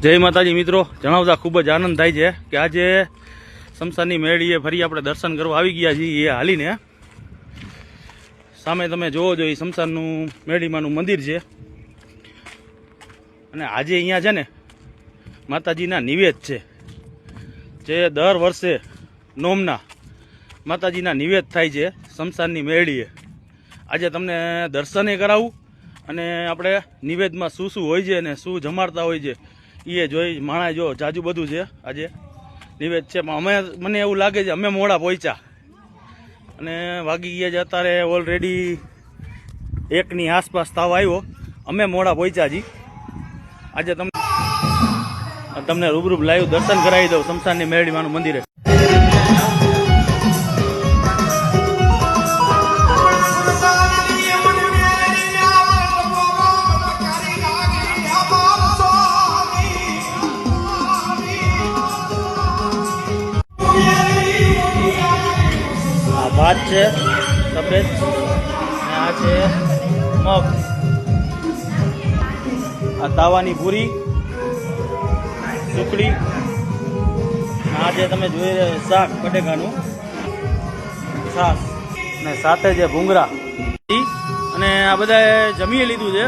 જય માતાજી મિત્રો, જણાવતા ખૂબ જ આનંદ થાય છે કે આજે શમશાનની મેળીએ ફરી આપણે દર્શન કરવા આવી ગયા છીએ. એ હાલીને સામે તમે જોવો છો એ શમશાનનું મેળીમાનું મંદિર છે. અને આજે અહીંયા છે ને માતાજીના નિવેદ છે, જે દર વર્ષે નોમના માતાજીના નિવેદ થાય છે શમશાનની મેળીએ. આજે તમને દર્શને કરાવું અને આપણે નિવેદમાં શું શું હોય છે અને શું જમાડતા હોય છે એ જોઈ માણા. જો જાજુ બધું છે આજે નિવેદ છે, પણ મને એવું લાગે છે અમે મોડા પહોંચ્યા અને વાગી ગયા છે અત્યારે ઓલરેડી 1ની આસપાસ તાવ આવ્યો. અમે મોડા પહોંચ્યા જી. આજે તમને રૂબરૂ લાઈવ દર્શન કરાવી દઉં શમશાનની મેળીમાનું મંદિરે. ભાત છે સફેદ, આ છે મગ, આ તાવાની પૂરી, સુકડી, આ જે તમે જોઈ શાક બટેકાનું, છાસ અને સાથે જે ભૂંગળા. અને આ બધા જમી લીધું છે.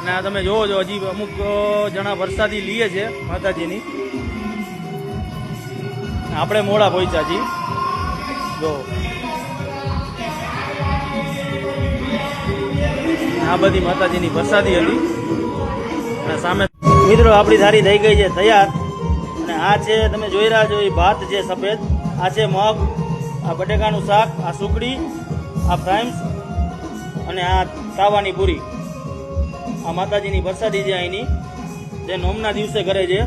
અને આ તમે જોવો છો હજી અમુક જણા વરસાદી લીએ છે માતાજીની. આપણે મોડા પહોંચ્યા છીએ. જો આ બધી માતાજીની પ્રસાદી હતી. અને સામે મિત્રો આપણી થાળી થઈ ગઈ છે તૈયાર. અને આ છે તમે જોઈ રહ્યા છો એ ભાત છે સફેદ, આ છે મગ, આ બટેકાનું શાક, આ સુકડી, આ ફ્રાઈમ્સ અને આ તાવાની પૂરી. આ માતાજીની પ્રસાદી છે અહીંની, જે નોમના દિવસે કરે છે.